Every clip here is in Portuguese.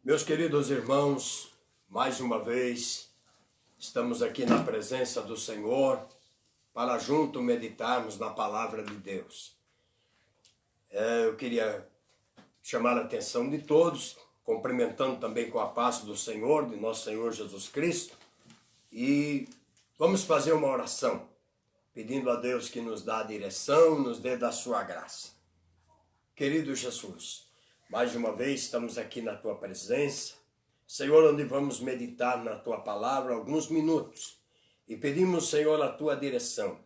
Meus queridos irmãos, mais uma vez estamos aqui na presença do Senhor para junto meditarmos na palavra de Deus. Eu queria chamar a atenção de todos, cumprimentando também com a paz do Senhor, de nosso Senhor Jesus Cristo, e vamos fazer uma oração, pedindo a Deus que nos dê a direção, nos dê da sua graça. Querido Jesus, mais uma vez estamos aqui na tua presença, Senhor, onde vamos meditar na tua palavra alguns minutos e pedimos, Senhor, a tua direção.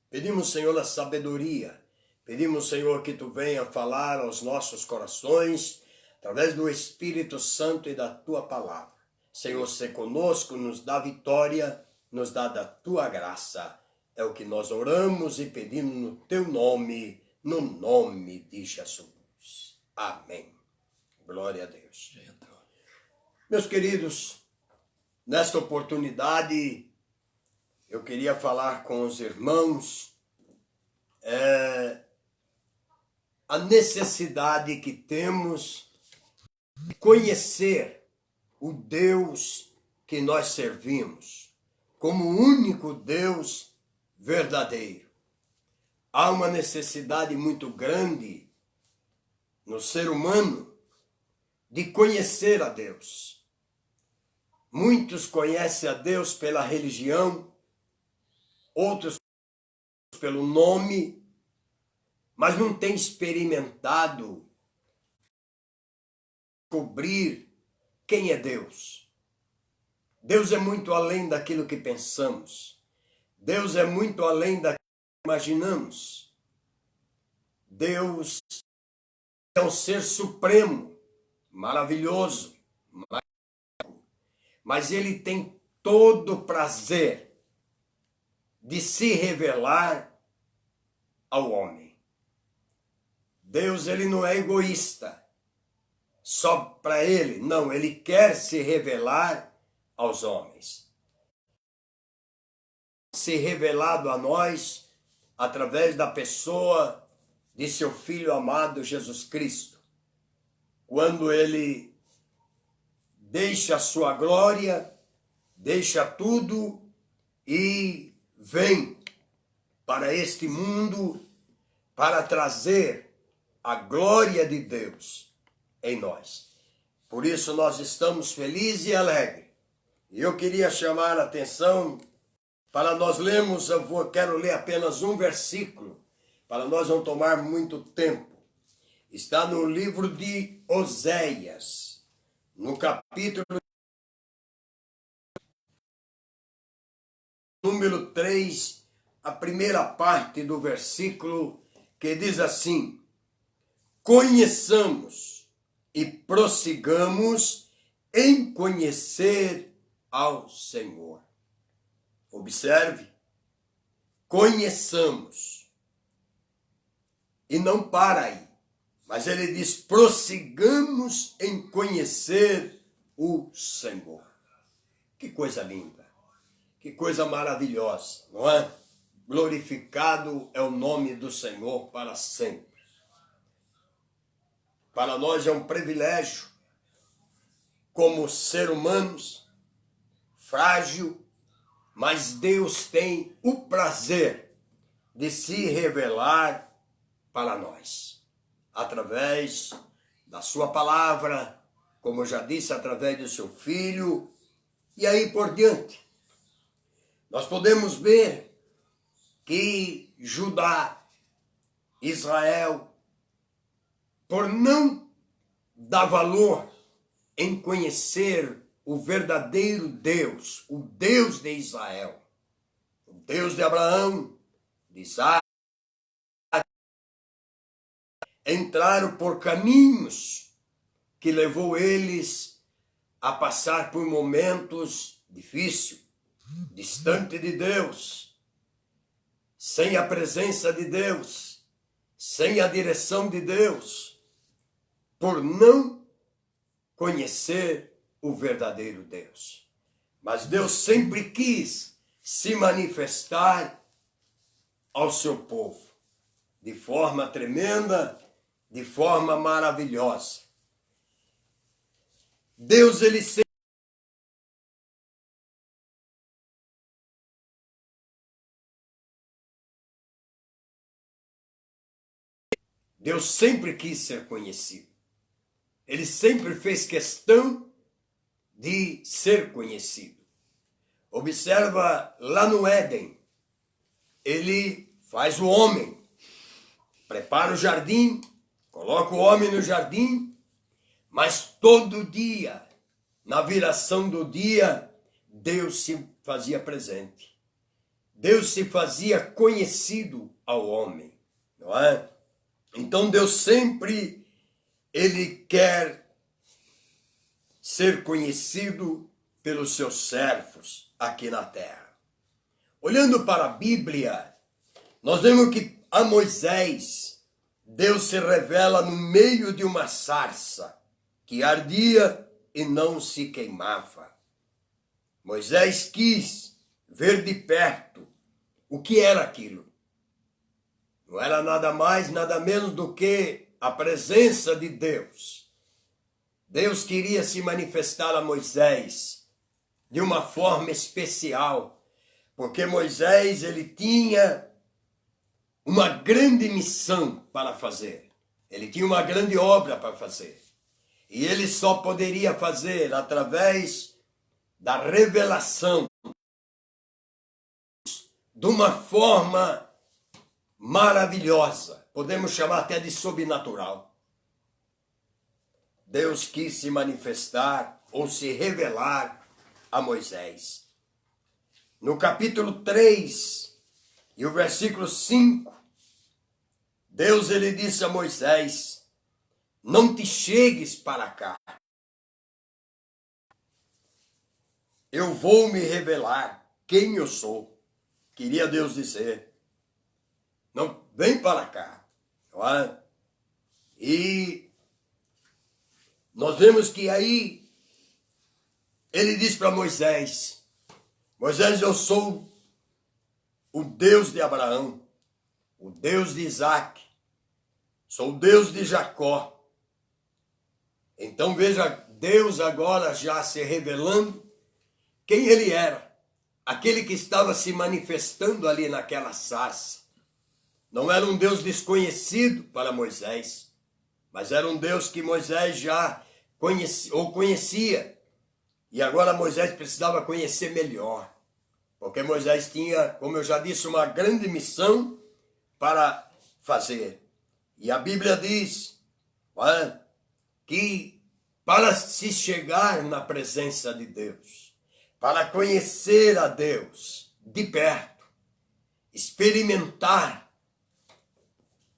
Pedimos, Senhor, a sabedoria. Pedimos, Senhor, que tu venha falar aos nossos corações através do Espírito Santo e da tua palavra. Senhor, se conosco, nos dá vitória, nos dá da tua graça. É o que nós oramos e pedimos no teu nome, no nome de Jesus. Amém. Glória a Deus. Meus queridos, nesta oportunidade, eu queria falar com os irmãos a necessidade que temos de conhecer o Deus que nós servimos como o único Deus verdadeiro. Há uma necessidade muito grande no ser humano de conhecer a Deus. Muitos conhecem a Deus pela religião, outros pelo nome, mas não têm experimentado descobrir quem é Deus. Deus é muito além daquilo que pensamos. Deus é muito além daquilo que imaginamos. Deus é um ser supremo, maravilhoso, mas ele tem todo o prazer de se revelar ao homem. Deus, ele não é egoísta, só para ele, não, ele quer se revelar aos homens. Se revelado a nós através da pessoa de seu Filho amado Jesus Cristo, quando ele deixa a sua glória, deixa tudo e vem para este mundo para trazer a glória de Deus em nós. Por isso nós estamos felizes e alegres. E eu queria chamar a atenção para nós lermos, quero ler apenas um versículo, para nós não tomar muito tempo. Está no livro de Oséias, no capítulo número 3, a primeira parte do versículo, que diz assim: conheçamos e prossigamos em conhecer ao Senhor. Observe, conheçamos. E não para aí, mas ele diz, prossigamos em conhecer o Senhor. Que coisa linda, que coisa maravilhosa, não é? Glorificado é o nome do Senhor para sempre. Para nós é um privilégio, como ser humanos, frágil, mas Deus tem o prazer de se revelar para nós, através da sua palavra, como eu já disse, através do seu Filho, e aí por diante. Nós podemos ver que Judá, Israel, por não dar valor em conhecer o verdadeiro Deus, o Deus de Israel, o Deus de Abraão, de Isaac, entraram por caminhos que levou eles a passar por momentos difíceis, distante de Deus, sem a presença de Deus, sem a direção de Deus, por não conhecer o verdadeiro Deus. Mas Deus sempre quis se manifestar ao seu povo de forma tremenda, de forma maravilhosa. Deus, ele sempre quis ser conhecido. Ele sempre fez questão de ser conhecido. Observa lá no Éden, ele faz o homem, prepara o jardim, coloca o homem no jardim, mas todo dia, na viração do dia, Deus se fazia presente. Deus se fazia conhecido ao homem, não é? Então Deus sempre, ele quer ser conhecido pelos seus servos aqui na terra. Olhando para a Bíblia, nós vemos que a Moisés, Deus se revela no meio de uma sarça que ardia e não se queimava. Moisés quis ver de perto o que era aquilo. Não era nada mais, nada menos do que a presença de Deus. Deus queria se manifestar a Moisés de uma forma especial, porque Moisés, ele tinha uma grande missão para fazer. Ele tinha uma grande obra para fazer. E ele só poderia fazer através da revelação de uma forma maravilhosa. Podemos chamar até de sobrenatural. Deus quis se manifestar ou se revelar a Moisés. No capítulo 3 e o versículo 5, Deus, ele disse a Moisés: não te chegues para cá. Eu vou me revelar quem eu sou. Queria Deus dizer. Não, vem para cá. Não é? E nós vemos que aí ele diz para Moisés: Moisés, eu sou o Deus de Abraão, o Deus de Isaac, sou o Deus de Jacó. Então veja, Deus agora já se revelando quem ele era, aquele que estava se manifestando ali naquela sarça. Não era um Deus desconhecido para Moisés, mas era um Deus que Moisés já conhecia. E agora Moisés precisava conhecer melhor, porque Moisés tinha, como eu já disse, uma grande missão para fazer. E a Bíblia diz que para se chegar na presença de Deus, para conhecer a Deus de perto, experimentar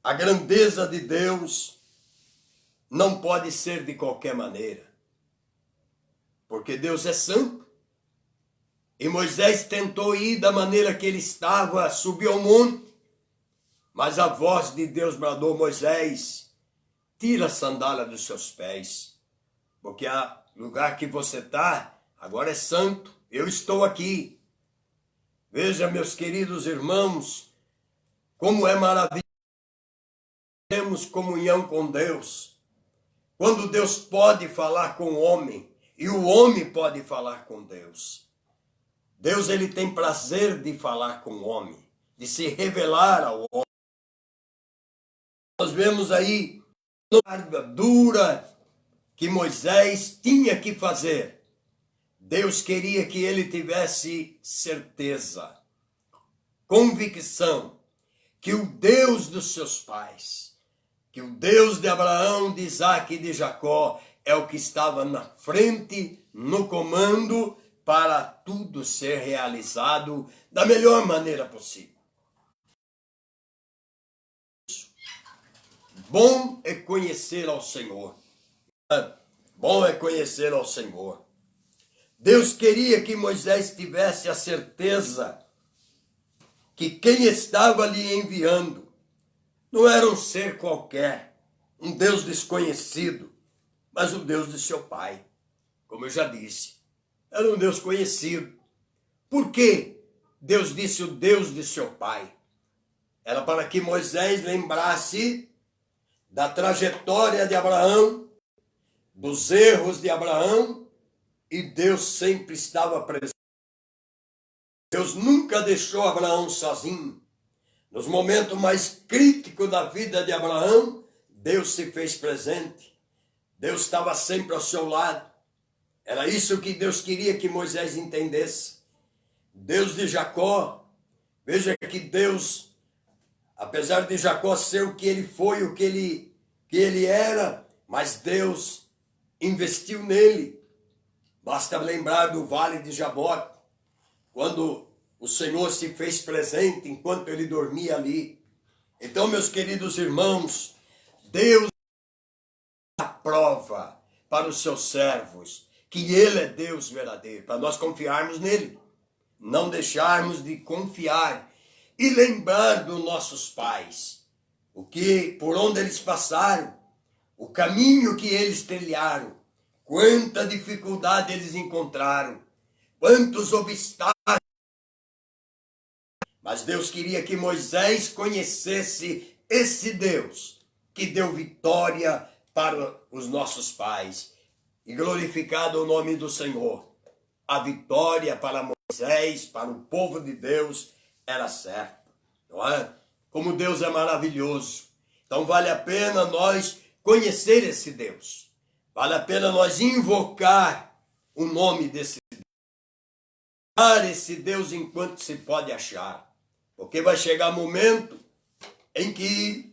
a grandeza de Deus, não pode ser de qualquer maneira. Porque Deus é santo. E Moisés tentou ir da maneira que ele estava, subiu ao monte. Mas a voz de Deus bradou: Moisés, tira a sandália dos seus pés. Porque o lugar que você está agora é santo. Eu estou aqui. Veja, meus queridos irmãos, como é maravilhoso termos comunhão com Deus. Quando Deus pode falar com o homem e o homem pode falar com Deus. Deus, ele tem prazer de falar com o homem, de se revelar ao homem. Nós vemos aí a carga dura que Moisés tinha que fazer. Deus queria que ele tivesse certeza, convicção, que o Deus dos seus pais, que o Deus de Abraão, de Isaac e de Jacó é o que estava na frente, no comando, para tudo ser realizado da melhor maneira possível. Bom é conhecer ao Senhor. Bom é conhecer ao Senhor. Deus queria que Moisés tivesse a certeza que quem estava lhe enviando não era um ser qualquer, um Deus desconhecido, mas o Deus de seu pai. Como eu já disse, era um Deus conhecido. Por que Deus disse o Deus de seu pai? Era para que Moisés lembrasse da trajetória de Abraão, dos erros de Abraão e Deus sempre estava presente. Deus nunca deixou Abraão sozinho. Nos momentos mais críticos da vida de Abraão, Deus se fez presente. Deus estava sempre ao seu lado. Era isso que Deus queria que Moisés entendesse. Deus de Jacó, veja que Deus, apesar de Jacó ser o que ele foi, o que ele era, mas Deus investiu nele. Basta lembrar do Vale de Jaboque, quando o Senhor se fez presente enquanto ele dormia ali. Então, meus queridos irmãos, Deus dá prova para os seus servos que Ele é Deus verdadeiro, para nós confiarmos nele, não deixarmos de confiar e lembrar dos nossos pais, por onde eles passaram, o caminho que eles trilharam, quanta dificuldade eles encontraram, quantos obstáculos. Mas Deus queria que Moisés conhecesse esse Deus que deu vitória para os nossos pais. E glorificado o nome do Senhor. A vitória para Moisés, para o povo de Deus, era certa. Não é? Como Deus é maravilhoso. Então vale a pena nós conhecer esse Deus. Vale a pena nós invocar o nome desse Deus. Achar esse Deus enquanto se pode achar. Porque vai chegar momento em que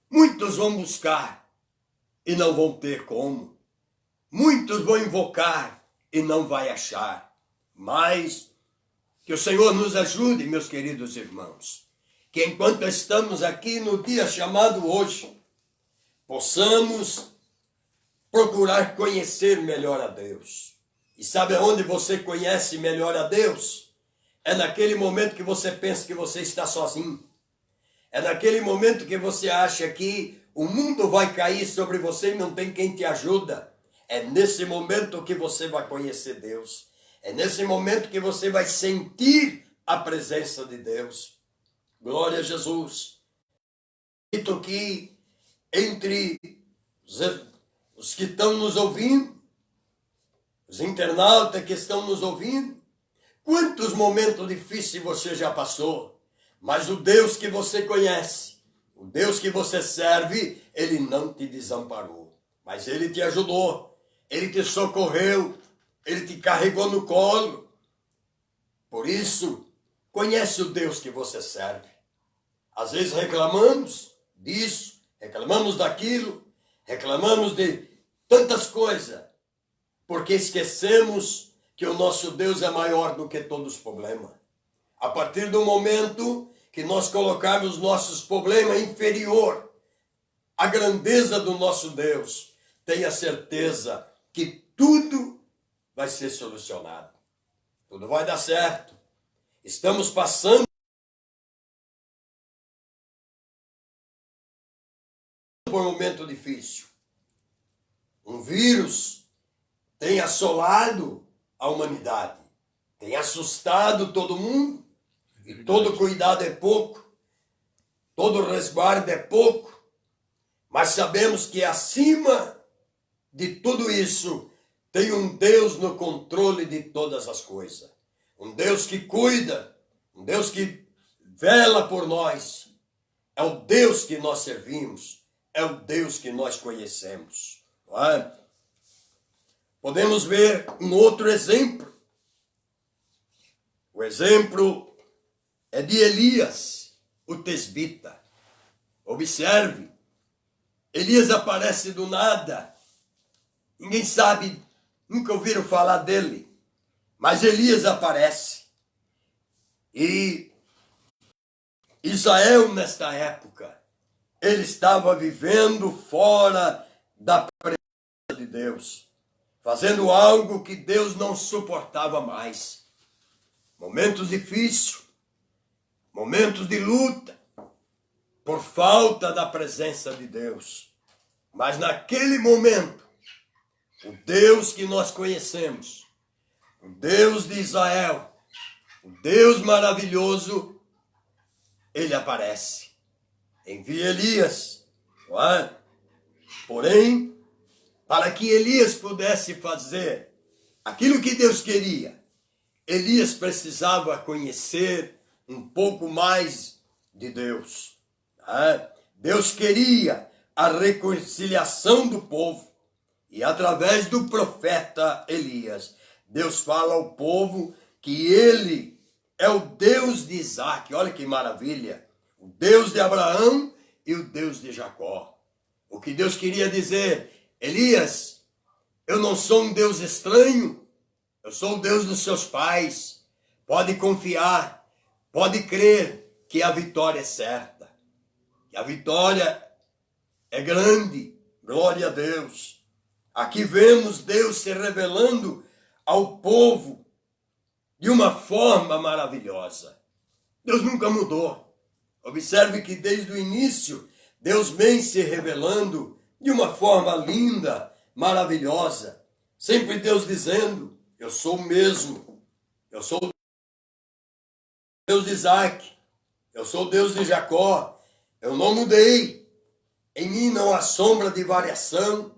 muitos vão buscar e não vão ter como. Muitos vão invocar e não vai achar. Mas que o Senhor nos ajude, meus queridos irmãos. Que enquanto estamos aqui no dia chamado hoje, possamos procurar conhecer melhor a Deus. E sabe aonde você conhece melhor a Deus? É naquele momento que você pensa que você está sozinho. É naquele momento que você acha que o mundo vai cair sobre você e não tem quem te ajuda. É nesse momento que você vai conhecer Deus. É nesse momento que você vai sentir a presença de Deus. Glória a Jesus. Dito que entre os que estão nos ouvindo, os internautas que estão nos ouvindo, quantos momentos difíceis você já passou, mas o Deus que você conhece, o Deus que você serve, Ele não te desamparou, mas Ele te ajudou, Ele te socorreu, Ele te carregou no colo. Por isso, conhece o Deus que você serve. Às vezes reclamamos disso, reclamamos daquilo, reclamamos de tantas coisas, porque esquecemos que o nosso Deus é maior do que todos os problemas. A partir do momento que nós colocarmos nossos problemas inferior à grandeza do nosso Deus, tenha certeza que tudo vai ser solucionado. Tudo vai dar certo. Estamos passando por um momento difícil. Um vírus tem assolado a humanidade, tem assustado todo mundo, e todo cuidado é pouco, todo resguardo é pouco, mas sabemos que acima de tudo isso tem um Deus no controle de todas as coisas, um Deus que cuida, um Deus que vela por nós, é o Deus que nós servimos, é o Deus que nós conhecemos, não é? Podemos ver um outro exemplo. O exemplo é de Elias, o tesbita. Observe, Elias aparece do nada. Ninguém sabe, nunca ouviram falar dele. Mas Elias aparece. E Israel, nesta época, ele estava vivendo fora da presença de Deus, fazendo algo que Deus não suportava mais. Momentos difíceis, momentos de luta, por falta da presença de Deus. Mas naquele momento, o Deus que nós conhecemos, o Deus de Israel, o Deus maravilhoso, ele aparece. Envia Elias, não é? Porém, para que Elias pudesse fazer aquilo que Deus queria, Elias precisava conhecer um pouco mais de Deus. Deus queria a reconciliação do povo. E através do profeta Elias, Deus fala ao povo que ele é o Deus de Isaac. Olha que maravilha! O Deus de Abraão e o Deus de Jacó. O que Deus queria dizer: Elias, eu não sou um Deus estranho, eu sou o Deus dos seus pais. Pode confiar, pode crer que a vitória é certa, que a vitória é grande. Glória a Deus. Aqui vemos Deus se revelando ao povo de uma forma maravilhosa. Deus nunca mudou. Observe que desde o início, Deus vem se revelando de uma forma linda, maravilhosa. Sempre Deus dizendo: eu sou o mesmo. Eu sou o Deus de Isaac. Eu sou o Deus de Jacó. Eu não mudei. Em mim não há sombra de variação.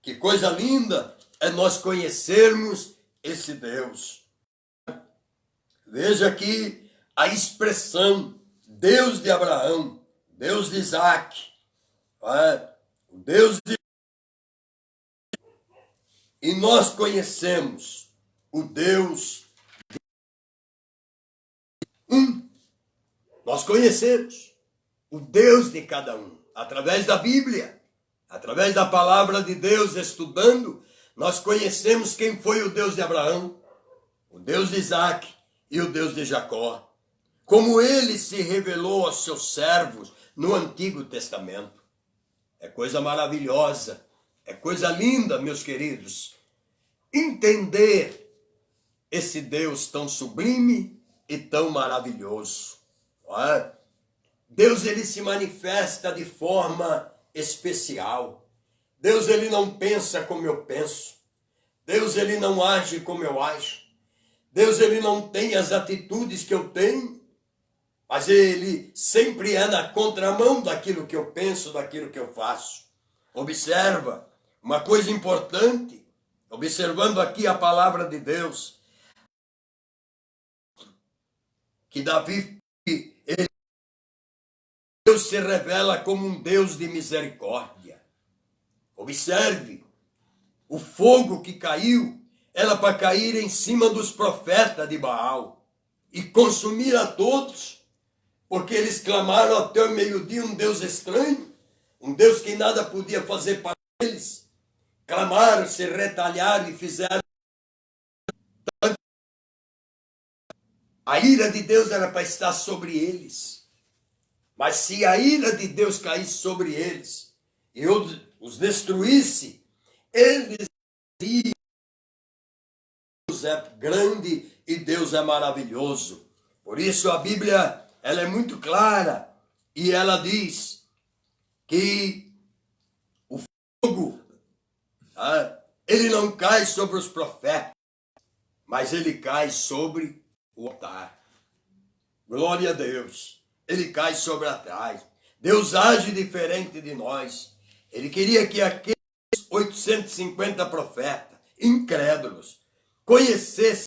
Que coisa linda é nós conhecermos esse Deus. Veja aqui a expressão Deus de Abraão, Deus de Isaac, o Deus de... E nós conhecemos o Deus um. Nós conhecemos o Deus de cada um, através da Bíblia. Através da palavra de Deus, estudando, nós conhecemos quem foi o Deus de Abraão, o Deus de Isaac e o Deus de Jacó. Como ele se revelou aos seus servos no Antigo Testamento. É coisa maravilhosa, é coisa linda, meus queridos, entender esse Deus tão sublime e tão maravilhoso. Não é? Deus, ele se manifesta de forma especial. Deus, ele não pensa como eu penso. Deus, ele não age como eu ajo. Deus, ele não tem as atitudes que eu tenho, mas ele sempre é na contramão daquilo que eu penso, daquilo que eu faço. Observa uma coisa importante, observando aqui a palavra de Deus, que Davi, Deus se revela como um Deus de misericórdia. Observe, o fogo que caiu era para cair em cima dos profetas de Baal e consumir a todos, porque eles clamaram até o meio-dia um Deus estranho, um Deus que nada podia fazer para eles. Clamaram, se retalharam e fizeram. A ira de Deus era para estar sobre eles. Mas se a ira de Deus caísse sobre eles e os destruísse, eles diriam: Deus é grande e Deus é maravilhoso. Por isso a Bíblia, ela é muito clara e ela diz que o fogo, ele não cai sobre os profetas, mas ele cai sobre o altar. Glória a Deus. Ele cai sobre atrás. Deus age diferente de nós. Ele queria que aqueles 850 profetas, incrédulos, conhecessem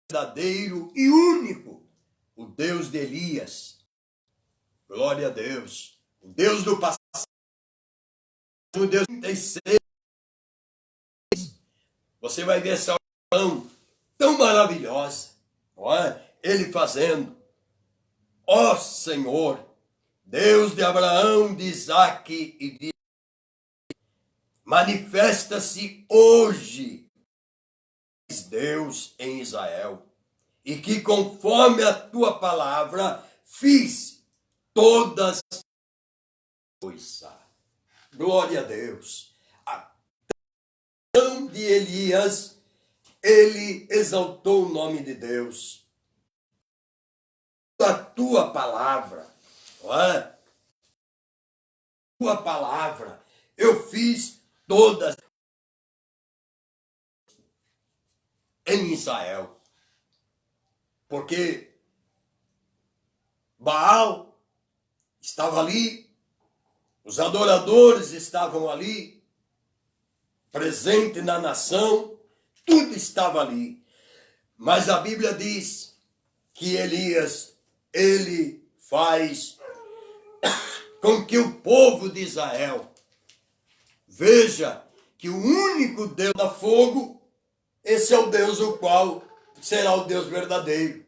o verdadeiro e único, o Deus de Elias. Glória a Deus. O Deus do passado, o Deus de 36. Você vai ver essa oração tão maravilhosa, não é? Ele fazendo: ó Senhor, Deus de Abraão, de Isaac e de... manifesta-se hoje, Deus em Israel, e que conforme a tua palavra fiz todas as coisas. Glória a Deus. A oração de Elias, ele exaltou o nome de Deus. A tua palavra, não é? Tua palavra, eu fiz todas em Israel. Porque Baal estava ali, os adoradores estavam ali, presente na nação, tudo estava ali. Mas a Bíblia diz que Elias, ele faz com que o povo de Israel veja que o único Deus da fogo, esse é o Deus o qual será o Deus verdadeiro.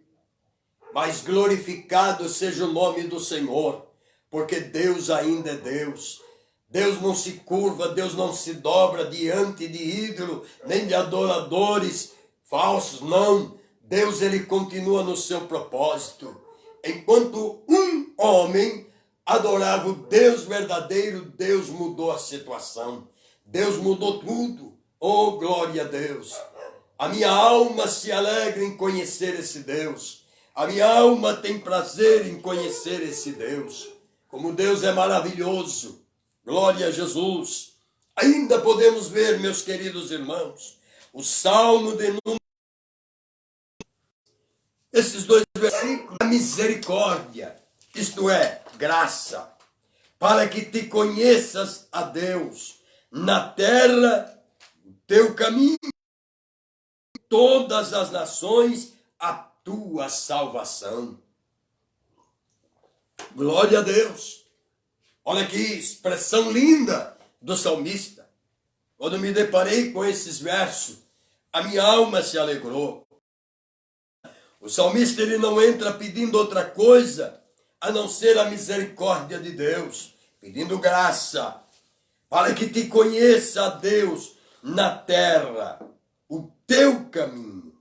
Mas glorificado seja o nome do Senhor, porque Deus ainda é Deus. Deus não se curva, Deus não se dobra diante de ídolo, nem de adoradores falsos, não. Deus, ele continua no seu propósito. Enquanto um homem adorava o Deus verdadeiro, Deus mudou a situação. Deus mudou tudo. Oh, glória a Deus. A minha alma se alegra em conhecer esse Deus. A minha alma tem prazer em conhecer esse Deus. Como Deus é maravilhoso. Glória a Jesus. Ainda podemos ver, meus queridos irmãos, o Salmo de número... Esses dois versículos, a misericórdia, isto é, graça, para que te conheças a Deus, na terra, teu caminho, todas as nações, a tua salvação. Glória a Deus. Olha que expressão linda do salmista. Quando me deparei com esses versos, a minha alma se alegrou. O salmista, ele não entra pedindo outra coisa a não ser a misericórdia de Deus, pedindo graça, para que te conheça, Deus, na terra, o teu caminho,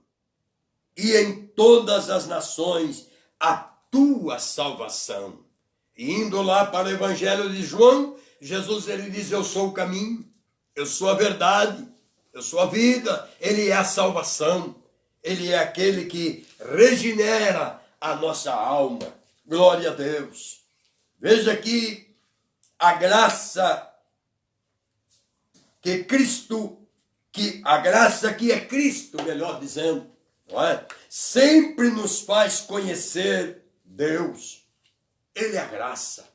e em todas as nações a tua salvação. E indo lá para o Evangelho de João, Jesus, ele diz, eu sou o caminho, eu sou a verdade, eu sou a vida, ele é a salvação. Ele é aquele que regenera a nossa alma. Glória a Deus. Veja aqui a graça que Cristo, a graça que é Cristo, melhor dizendo, não é? Sempre nos faz conhecer Deus. Ele é a graça.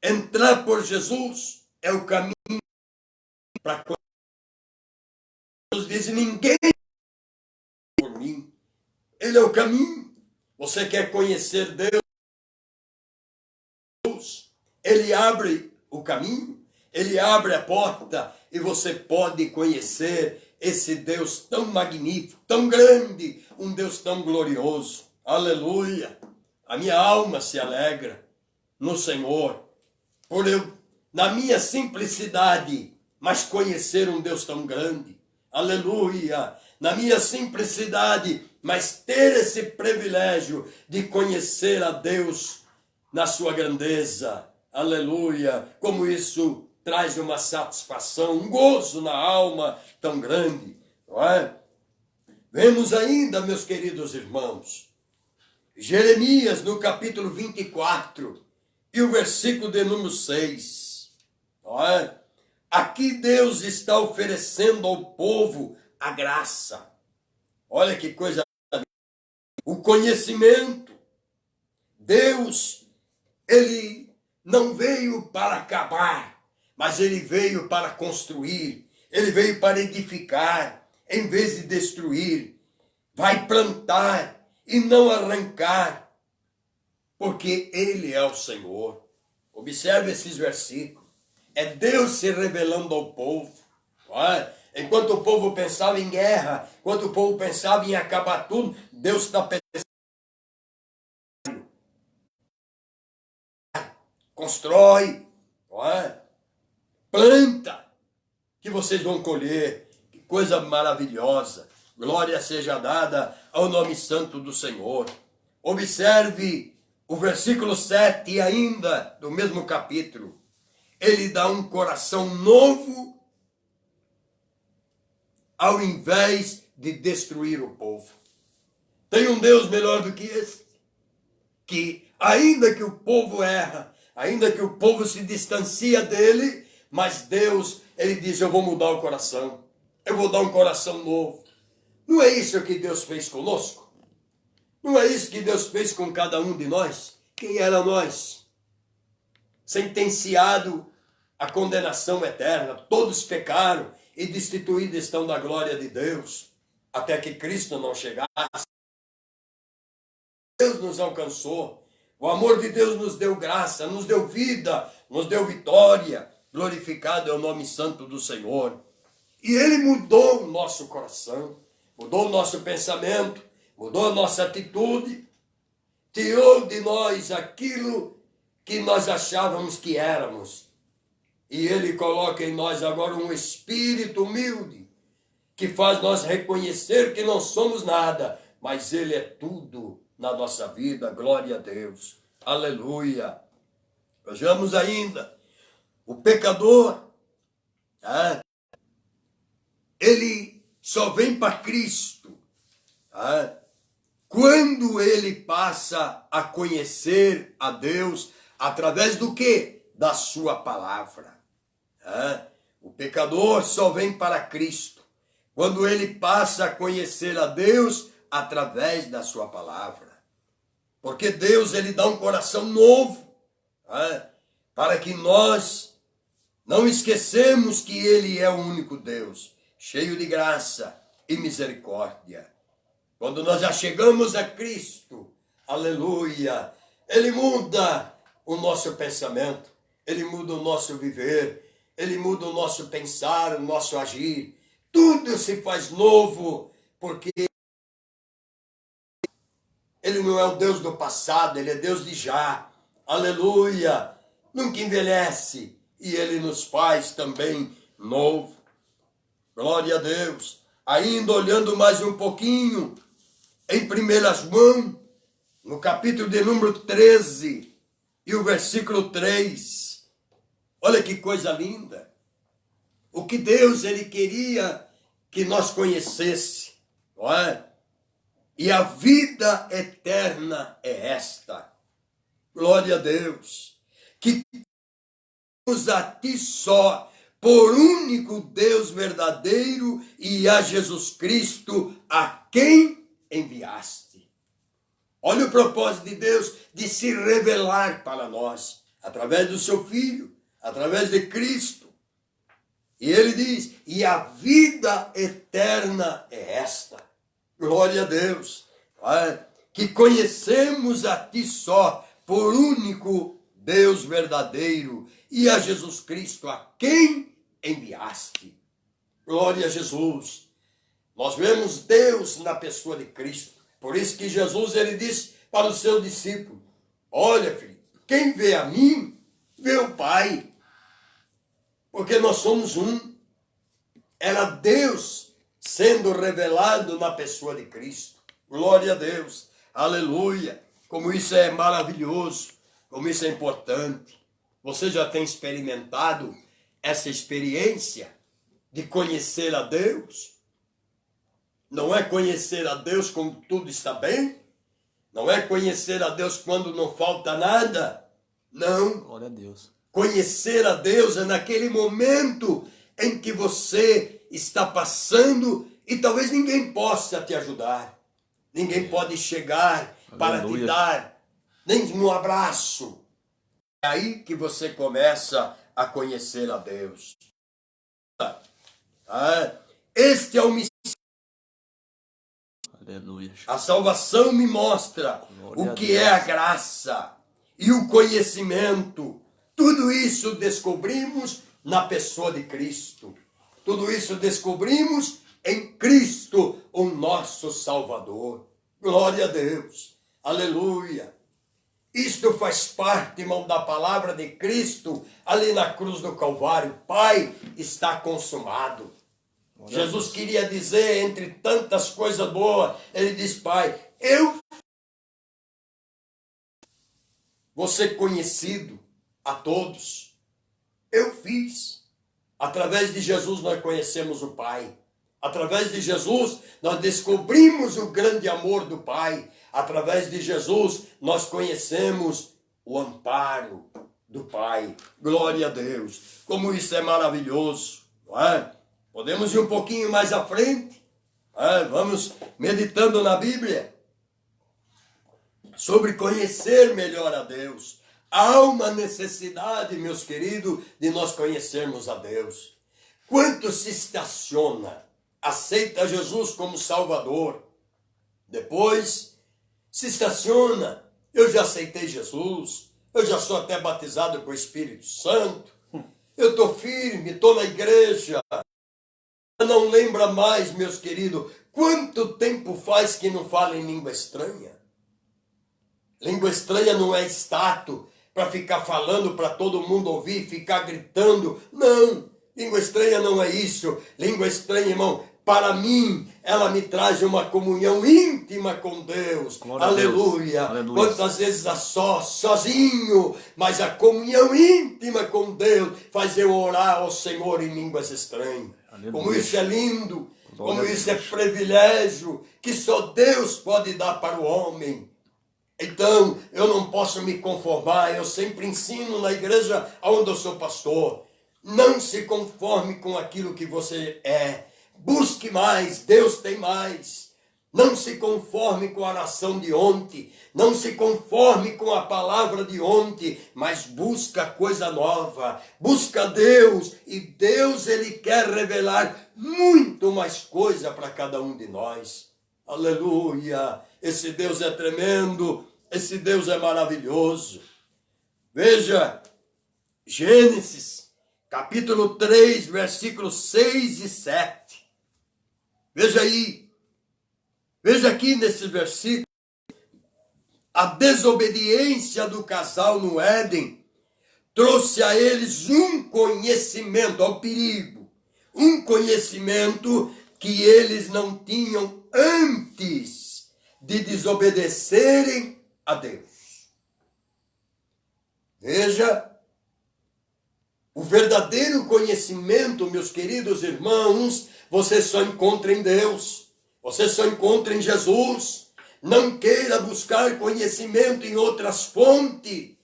Entrar por Jesus é o caminho para conhecer. Jesus diz, ninguém por mim. Ele é o caminho. Você quer conhecer Deus? Ele abre o caminho, ele abre a porta e você pode conhecer esse Deus tão magnífico, tão grande, um Deus tão glorioso. Aleluia! A minha alma se alegra no Senhor, por eu, na minha simplicidade, mas conhecer um Deus tão grande. Aleluia! Na minha simplicidade, mas ter esse privilégio de conhecer a Deus na sua grandeza. Aleluia! Como isso traz uma satisfação, um gozo na alma tão grande, não é? Vemos ainda, meus queridos irmãos, Jeremias no capítulo 24 e o versículo de número 6, não é? Aqui Deus está oferecendo ao povo a graça. Olha que coisa, o conhecimento. Deus, ele não veio para acabar, mas ele veio para construir, ele veio para edificar, em vez de destruir. Vai plantar e não arrancar, porque ele é o Senhor. Observe esses versículos. É Deus se revelando ao povo. Não é? Enquanto o povo pensava em guerra, enquanto o povo pensava em acabar tudo, Deus está pensando. Constrói, não é? Planta, que vocês vão colher. Que coisa maravilhosa. Glória seja dada ao nome santo do Senhor. Observe o versículo 7 ainda do mesmo capítulo. Ele dá um coração novo ao invés de destruir o povo. Tem um Deus melhor do que esse? Que ainda que o povo erra, ainda que o povo se distancia dele, mas Deus, ele diz, eu vou mudar o coração. Eu vou dar um coração novo. Não é isso que Deus fez conosco? Não é isso que Deus fez com cada um de nós? Quem era nós? Sentenciado a condenação eterna. Todos pecaram e destituídos estão da glória de Deus, até que Cristo não chegasse. Deus nos alcançou, o amor de Deus nos deu graça, nos deu vida, nos deu vitória. Glorificado é o nome santo do Senhor. E Ele mudou o nosso coração, mudou o nosso pensamento, mudou a nossa atitude, tirou de nós aquilo que nós achávamos que éramos. E Ele coloca em nós agora um espírito humilde, que faz nós reconhecer que não somos nada, mas Ele é tudo na nossa vida. Glória a Deus. Aleluia. Vejamos ainda, o pecador, ele só vem para Cristo quando ele passa a conhecer a Deus através do quê? Da sua palavra. O pecador só vem para Cristo quando ele passa a conhecer a Deus através da sua palavra. Porque Deus, ele dá um coração novo, para que nós não esquecemos que ele é o único Deus, cheio de graça e misericórdia. Quando nós já chegamos a Cristo, aleluia, ele muda o nosso pensamento, ele muda o nosso viver, ele muda o nosso pensar, o nosso agir. Tudo se faz novo, porque ele não é o Deus do passado, ele é Deus de já. Aleluia! Nunca envelhece e ele nos faz também novo. Glória a Deus. Ainda olhando mais um pouquinho, em 1 João, no capítulo de número 13 e o versículo 3. Olha que coisa linda. O que Deus ele queria que nós conhecesse, não é? E a vida eterna é esta. Glória a Deus. Que temos a ti só, por único Deus verdadeiro, e a Jesus Cristo, a quem enviaste. Olha o propósito de Deus de se revelar para nós, através do seu Filho, através de Cristo. E ele diz, e a vida eterna é esta. Glória a Deus, que conhecemos a ti só, por único Deus verdadeiro, e a Jesus Cristo, a quem enviaste. Glória a Jesus. Nós vemos Deus na pessoa de Cristo. Por isso que Jesus ele disse para os seus discípulos, olha, filho, quem vê a mim, vê o Pai. Porque nós somos um. Era Deus sendo revelado na pessoa de Cristo. Glória a Deus. Aleluia. Como isso é maravilhoso. Como isso é importante. Você já tem experimentado essa experiência de conhecer a Deus? Não é conhecer a Deus quando tudo está bem? Não é conhecer a Deus quando não falta nada? Não. Glória a Deus. Conhecer a Deus é naquele momento em que você está passando e talvez ninguém possa te ajudar. Ninguém pode chegar para te dar nem um abraço. É aí que você começa a conhecer a Deus. Este é o mistério. Aleluia. A salvação me mostra o que é a graça e o conhecimento. Tudo isso descobrimos na pessoa de Cristo. Tudo isso descobrimos em Cristo, o nosso Salvador. Glória a Deus. Aleluia. Isto faz parte, irmão, da palavra de Cristo ali na cruz do Calvário. Pai, está consumado. Jesus queria dizer, entre tantas coisas boas, ele diz, Pai, eu vou ser conhecido a todos. Eu fiz. Através de Jesus nós conhecemos o Pai. Através de Jesus nós descobrimos o grande amor do Pai. Através de Jesus nós conhecemos o amparo do Pai. Glória a Deus. Como isso é maravilhoso, não é? Podemos ir um pouquinho mais à frente. Vamos meditando na Bíblia sobre conhecer melhor a Deus. Há uma necessidade, meus queridos, de nós conhecermos a Deus. Quanto se estaciona, aceita Jesus como Salvador, depois se estaciona, eu já aceitei Jesus, eu já sou até batizado com o Espírito Santo, eu estou firme, estou na igreja. Não lembra mais, meus queridos, quanto tempo faz que não fala em língua estranha? Língua estranha não é status para ficar falando para todo mundo ouvir, ficar gritando. Não, língua estranha não é isso. Língua estranha, irmão, para mim, ela me traz uma comunhão íntima com Deus. Aleluia. Aleluia. Quantas vezes sozinho, mas a comunhão íntima com Deus faz eu orar ao Senhor em línguas estranhas. Aleluia. Como isso é lindo, como isso é privilégio que só Deus pode dar para o homem. Então, eu não posso me conformar, eu sempre ensino na igreja onde eu sou pastor. Não se conforme com aquilo que você é. Busque mais, Deus tem mais. Não se conforme com a oração de ontem, não se conforme com a palavra de ontem, mas busca coisa nova, busca Deus, e Deus ele quer revelar muito mais coisa para cada um de nós. Aleluia! Esse Deus é tremendo, esse Deus é maravilhoso. Veja, Gênesis, capítulo 3, versículos 6 e 7. Veja aí. Veja aqui nesse versículo, a desobediência do casal no Éden trouxe a eles um conhecimento, ao perigo, um conhecimento que eles não tinham antes de desobedecerem a Deus. Veja, o verdadeiro conhecimento, meus queridos irmãos, você só encontra em Deus. Você só encontra em Jesus. Não queira buscar conhecimento em outras fontes,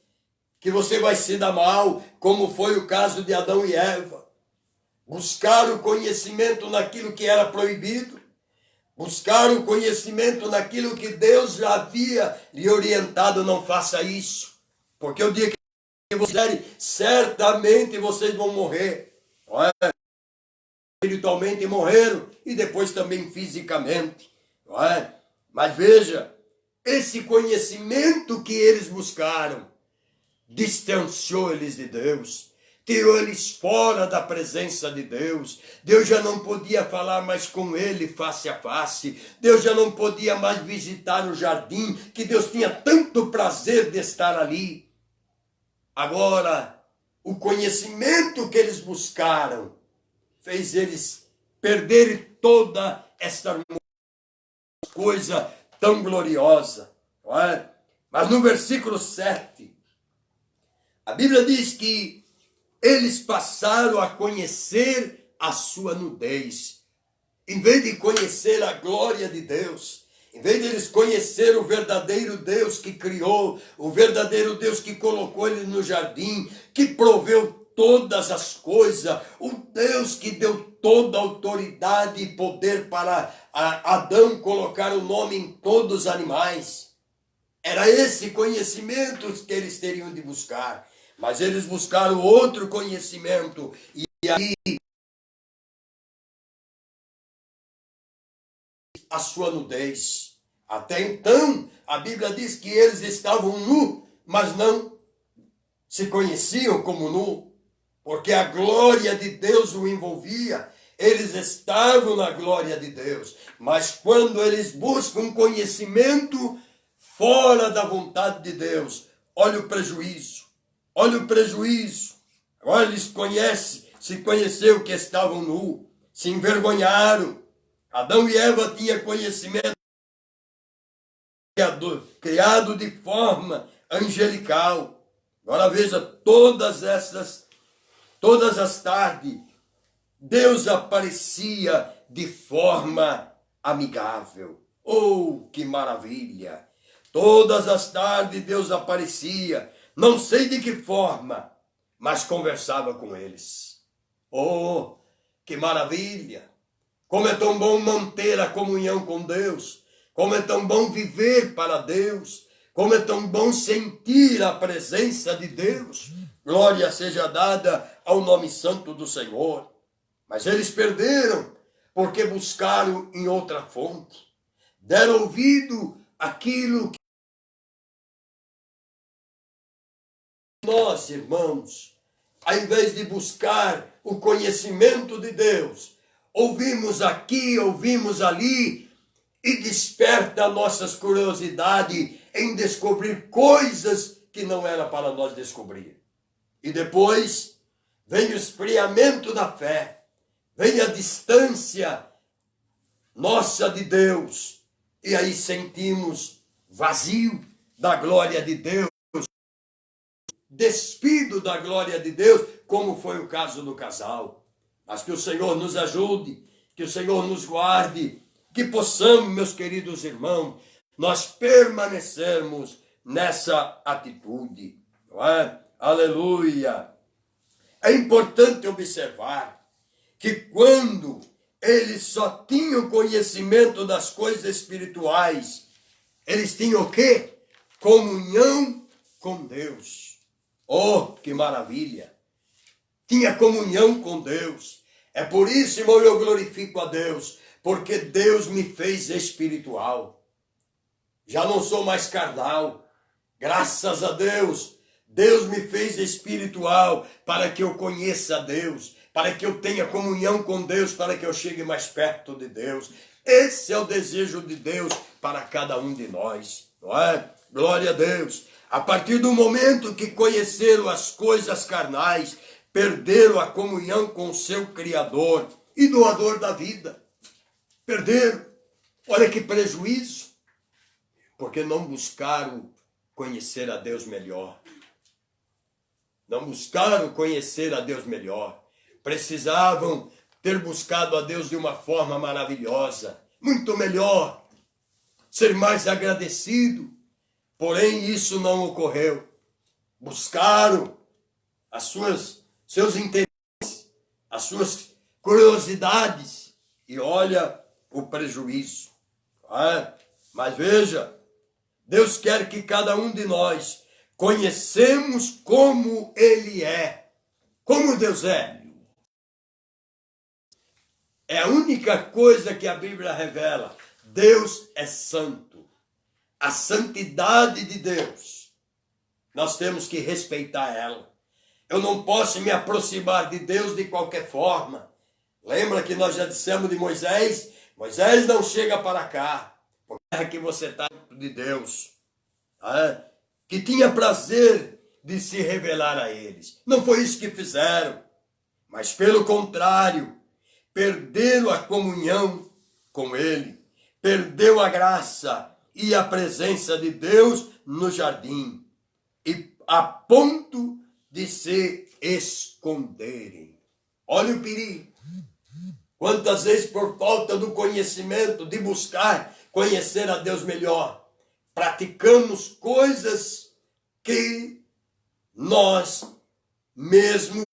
que você vai se dar mal, como foi o caso de Adão e Eva. Buscar o conhecimento naquilo que era proibido. Buscar o conhecimento naquilo que Deus já havia lhe orientado, não faça isso. Porque o dia que vocês derem, certamente vocês vão morrer. Não é? Espiritualmente morreram e depois também fisicamente, não é? Mas veja, esse conhecimento que eles buscaram distanciou eles de Deus, tirou eles fora da presença de Deus. Deus já não podia falar mais com ele face a face, Deus já não podia mais visitar o jardim, que Deus tinha tanto prazer de estar ali. Agora, o conhecimento que eles buscaram fez eles perderem toda essa coisa tão gloriosa. Não é? Mas no versículo 7, a Bíblia diz que eles passaram a conhecer a sua nudez. Em vez de conhecer a glória de Deus, em vez de eles conhecer o verdadeiro Deus que criou, o verdadeiro Deus que colocou eles no jardim, que proveu todas as coisas, o Deus que deu toda a autoridade e poder para Adão colocar o nome em todos os animais. Era esse conhecimento que eles teriam de buscar, mas eles buscaram outro conhecimento, e aí a sua nudez. Até então, a Bíblia diz que eles estavam nus, mas não se conheciam como nus. Porque a glória de Deus o envolvia, eles estavam na glória de Deus. Mas quando eles buscam conhecimento fora da vontade de Deus, olha o prejuízo, olha o prejuízo. Agora eles se conheceu que estavam nus, se envergonharam. Adão e Eva tinham conhecimento criado de forma angelical. Agora veja, todas as tardes, Deus aparecia de forma amigável. Oh, que maravilha! Todas as tardes Deus aparecia, não sei de que forma, mas conversava com eles. Oh, que maravilha! Como é tão bom manter a comunhão com Deus, como é tão bom viver para Deus, Como é tão bom sentir a presença de Deus. Glória seja dada ao nome santo do Senhor. Mas eles perderam, porque buscaram em outra fonte. Deram ouvido àquilo que nós, irmãos, ao invés de buscar o conhecimento de Deus, ouvimos aqui, ouvimos ali, e desperta nossas curiosidades em descobrir coisas que não era para nós descobrir. E depois vem o esfriamento da fé, vem a distância nossa de Deus, e aí sentimos vazio da glória de Deus, despido da glória de Deus, como foi o caso do casal. Mas que o Senhor nos ajude, que o Senhor nos guarde, que possamos, meus queridos irmãos, nós permanecermos nessa atitude, não é? Aleluia! É importante observar que quando eles só tinham conhecimento das coisas espirituais, eles tinham o quê? Comunhão com Deus. Oh, que maravilha! Tinha comunhão com Deus. É por isso, irmão, eu glorifico a Deus, porque Deus me fez espiritual. Já não sou mais carnal. Graças a Deus, Deus me fez espiritual para que eu conheça a Deus, para que eu tenha comunhão com Deus, para que eu chegue mais perto de Deus. Esse é o desejo de Deus para cada um de nós, não é? Glória a Deus. A partir do momento que conheceram as coisas carnais, perderam a comunhão com o seu Criador e doador da vida. Perderam. Olha que prejuízo. Porque não buscaram conhecer a Deus melhor. Não buscaram conhecer a Deus melhor. Precisavam ter buscado a Deus de uma forma maravilhosa, muito melhor, ser mais agradecido. Porém, isso não ocorreu. Buscaram seus interesses, as suas curiosidades, e olha o prejuízo. Mas veja, Deus quer que cada um de nós conhecemos como Ele é. Como Deus é. É a única coisa que a Bíblia revela. Deus é santo. A santidade de Deus, nós temos que respeitar ela. Eu não posso me aproximar de Deus de qualquer forma. Lembra que nós já dissemos de Moisés? Moisés, não chega para cá, porque é que você está de Deus. Que tinha prazer de se revelar a eles. Não foi isso que fizeram, mas pelo contrário, perderam a comunhão com Ele, perdeu a graça e a presença de Deus no jardim, e a ponto de se esconderem. Olha o perigo. Quantas vezes, por falta do conhecimento, de buscar conhecer a Deus melhor, praticamos coisas que nós mesmo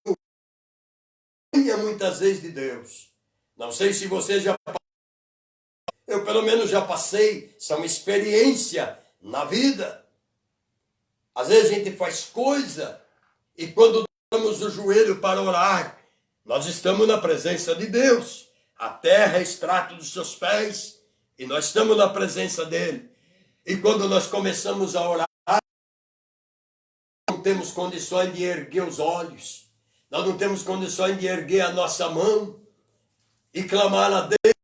muitas vezes de Deus. Não sei se você já passou, eu pelo menos já passei, isso é uma experiência na vida. Às vezes a gente faz coisa e quando damos o joelho para orar, nós estamos na presença de Deus. A terra é extrato dos seus pés e nós estamos na presença dele. E quando nós começamos a orar, não temos condições de erguer os olhos. Nós não temos condições de erguer a nossa mão e clamar a Deus.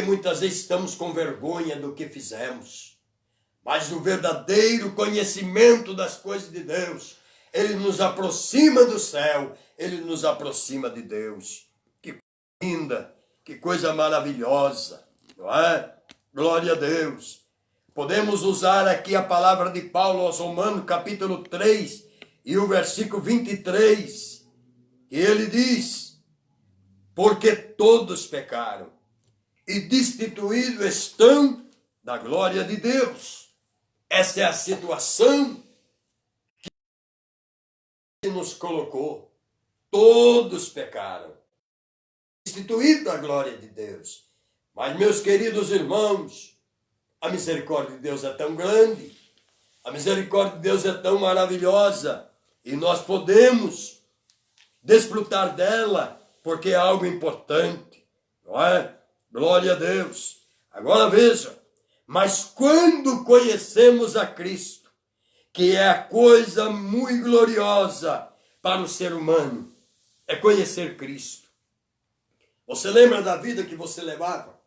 Muitas vezes estamos com vergonha do que fizemos. Mas o verdadeiro conhecimento das coisas de Deus, ele nos aproxima do céu, ele nos aproxima de Deus. Que coisa linda, que coisa maravilhosa, não é? Glória a Deus. Podemos usar aqui a palavra de Paulo aos Romanos, capítulo 3, e o versículo 23, que ele diz: porque todos pecaram e destituídos estão da glória de Deus. Essa é a situação que nos colocou. Todos pecaram, destituídos da glória de Deus. Mas, meus queridos irmãos, a misericórdia de Deus é tão grande A misericórdia de Deus é tão maravilhosa e nós podemos desfrutar dela porque é algo importante, não é? Glória a Deus. Agora veja, mas quando conhecemos a Cristo, que é a coisa muito gloriosa para o ser humano, é conhecer Cristo. Você lembra da vida que você levava?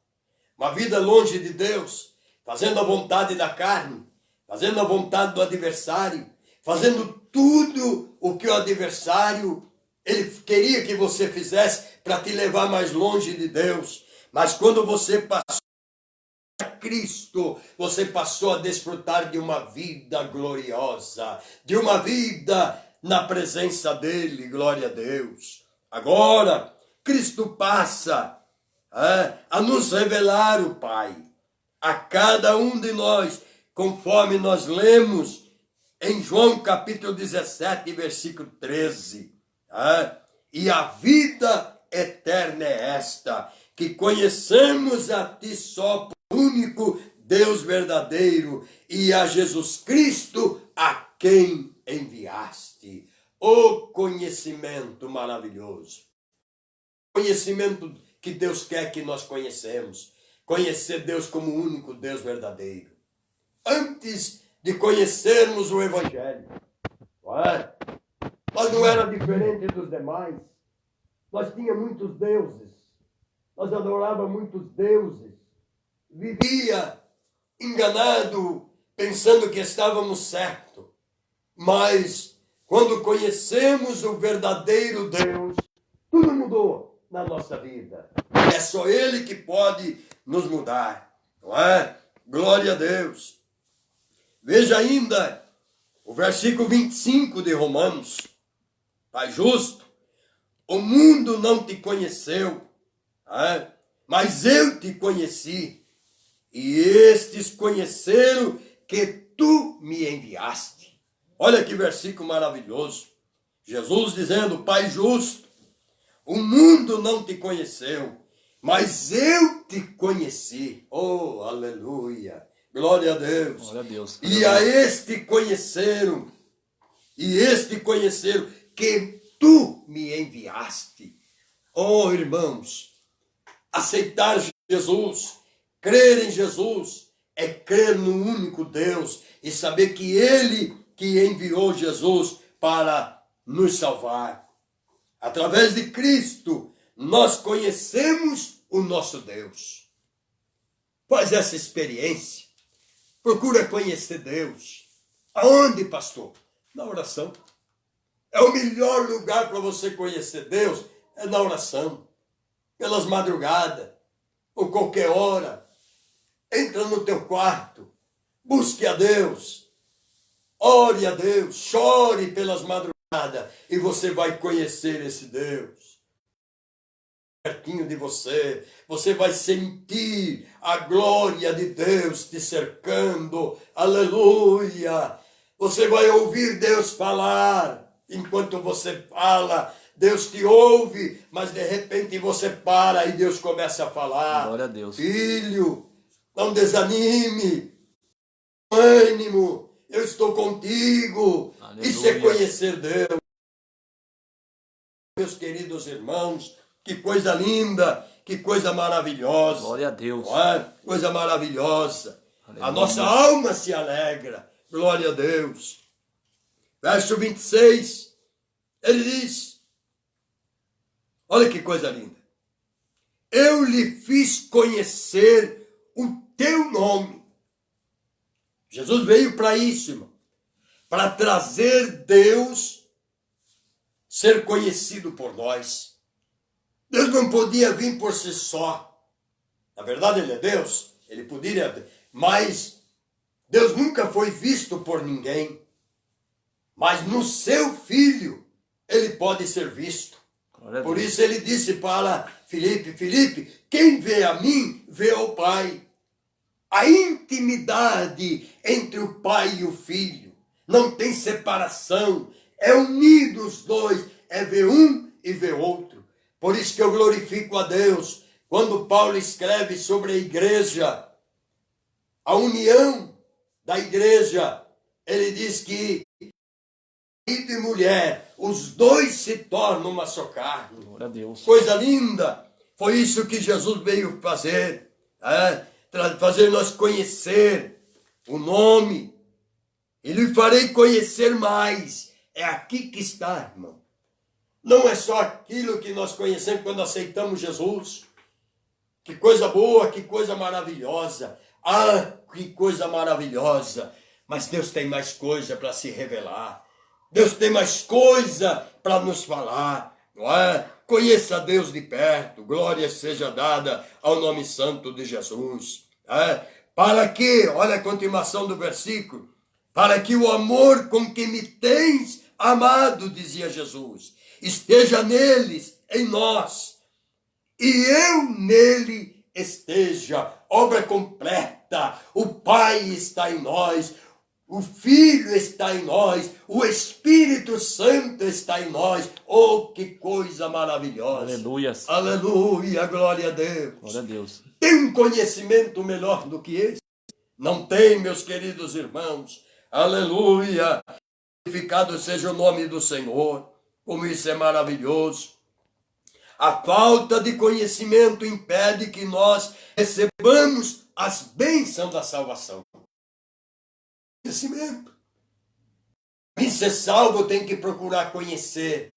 Uma vida longe de Deus, fazendo a vontade da carne, fazendo a vontade do adversário, fazendo tudo o que o adversário ele queria que você fizesse para te levar mais longe de Deus. Mas quando você passou a Cristo, você passou a desfrutar de uma vida gloriosa, de uma vida na presença dele, glória a Deus. Agora, Cristo passa a nos revelar o Pai, a cada um de nós, conforme nós lemos em João capítulo 17, versículo 13. E a vida eterna é esta, que conhecemos a ti só, por único Deus verdadeiro, e a Jesus Cristo, a quem enviaste. O conhecimento maravilhoso. Conhecimento que Deus quer que nós conhecemos. Conhecer Deus como o único Deus verdadeiro. Antes de conhecermos o Evangelho, não é? Nós não era diferente dos demais. Nós tínhamos muitos deuses. Nós adorávamos muitos deuses. Vivia enganado, pensando que estávamos certos. Mas quando conhecemos o verdadeiro Deus, tudo mudou na nossa vida. É só Ele que pode nos mudar, não é? Glória a Deus. Veja ainda o versículo 25 de Romanos. Pai justo, o mundo não te conheceu, mas eu te conheci, e estes conheceram que tu me enviaste. Olha que versículo maravilhoso. Jesus dizendo, Pai justo, o mundo não te conheceu, mas eu te conheci. Oh, aleluia. Glória a Deus. Glória a Deus. E a este conheceram, que tu me enviaste. Oh, irmãos, aceitar Jesus, crer em Jesus, é crer no único Deus e saber que Ele que enviou Jesus para nos salvar. Através de Cristo, nós conhecemos o nosso Deus. Faz essa experiência. Procura conhecer Deus. Aonde, pastor? Na oração. É o melhor lugar para você conhecer Deus, é na oração. Pelas madrugadas, ou qualquer hora. Entra no teu quarto, busque a Deus, ore a Deus, chore pelas madrugadas e você vai conhecer esse Deus. Pertinho de você, você vai sentir a glória de Deus te cercando, aleluia. Você vai ouvir Deus falar. Enquanto você fala, Deus te ouve, mas de repente você para e Deus começa a falar. Glória a Deus. Filho, não desanime, ânimo, eu estou contigo. Aleluia. Isso é conhecer Deus. Meus queridos irmãos, que coisa linda, que coisa maravilhosa. Glória a Deus. Não é? Coisa maravilhosa. Aleluia. A nossa alma se alegra. Glória a Deus. Verso 26, ele diz, olha que coisa linda. Eu lhe fiz conhecer o teu nome. Jesus veio para isso, irmão. Para trazer Deus ser conhecido por nós. Deus não podia vir por si só. Na verdade, Ele é Deus. Ele poderia, mas Deus nunca foi visto por ninguém. Mas no seu Filho, Ele pode ser visto. Por isso Ele disse para Filipe, Filipe, quem vê a mim, vê o Pai. A intimidade entre o Pai e o Filho. Não tem separação. É unido os dois. É ver um e ver outro. Por isso que eu glorifico a Deus. Quando Paulo escreve sobre a igreja, a união da igreja ele diz que marido e mulher, os dois se tornam uma só carne. Glória a Deus. Coisa linda. Foi isso que Jesus veio fazer. Fazer nós conhecer o nome. E lhe farei conhecer mais. É aqui que está, irmão. Não é só aquilo que nós conhecemos quando aceitamos Jesus. Que coisa boa, que coisa maravilhosa. Ah, que coisa maravilhosa. Mas Deus tem mais coisa para se revelar. Deus tem mais coisa para nos falar. Não é? Conheça Deus de perto. Glória seja dada ao nome santo de Jesus. Para que, olha a continuação do versículo, para que o amor com que me tens amado, dizia Jesus, esteja neles, em nós, e eu nele esteja. Obra completa. O Pai está em nós, o Filho está em nós, o Espírito Santo está em nós. Oh, que coisa maravilhosa. Aleluia. Aleluia, glória a Deus. Glória a Deus. Tem um conhecimento melhor do que esse? Não tem, meus queridos irmãos. Aleluia. Glorificado seja o nome do Senhor. Como isso é maravilhoso. A falta de conhecimento impede que nós recebamos as bênçãos da salvação. Conhecimento. Para ser salvo, tem que procurar conhecer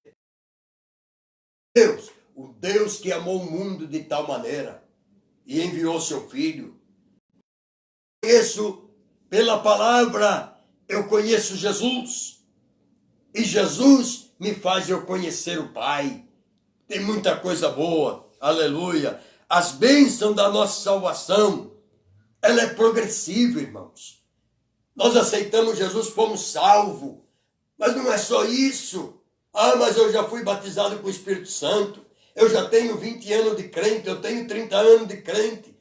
Deus, o Deus que amou o mundo de tal maneira e enviou seu Filho. Conheço pela palavra, eu conheço Jesus. E Jesus me faz eu conhecer o Pai. Tem muita coisa boa, aleluia. As bênçãos da nossa salvação, ela é progressiva, irmãos. Nós aceitamos Jesus, fomos salvos. Mas não é só isso. Ah, mas eu já fui batizado com o Espírito Santo. Eu já tenho 20 anos de crente, eu tenho 30 anos de crente.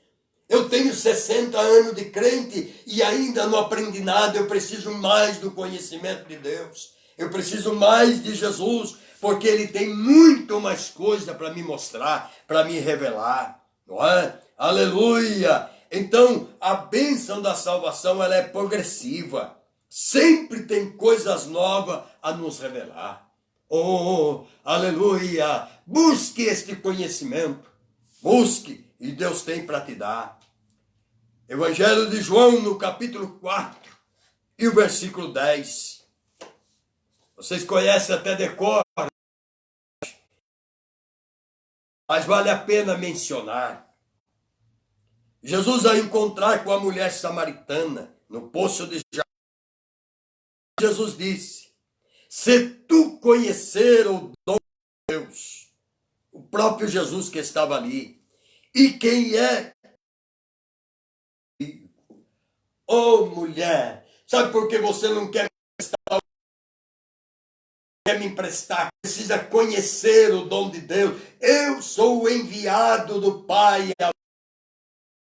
Eu tenho 60 anos de crente e ainda não aprendi nada. Eu preciso mais do conhecimento de Deus. Eu preciso mais de Jesus, porque Ele tem muito mais coisa para me mostrar, para me revelar. Não é? Aleluia! Então, a bênção da salvação, ela é progressiva. Sempre tem coisas novas a nos revelar. Oh, aleluia! Busque este conhecimento. Busque, e Deus tem para te dar. Evangelho de João, no capítulo 4, e o versículo 10. Vocês conhecem até decor, mas vale a pena mencionar. Jesus, ao encontrar com a mulher samaritana no poço de Jacó, Jesus disse: se tu conhecer o dom de Deus, o próprio Jesus que estava ali, e quem é? Oh, mulher, sabe por que você não quer me emprestar? Precisa conhecer o dom de Deus. Eu sou o enviado do Pai.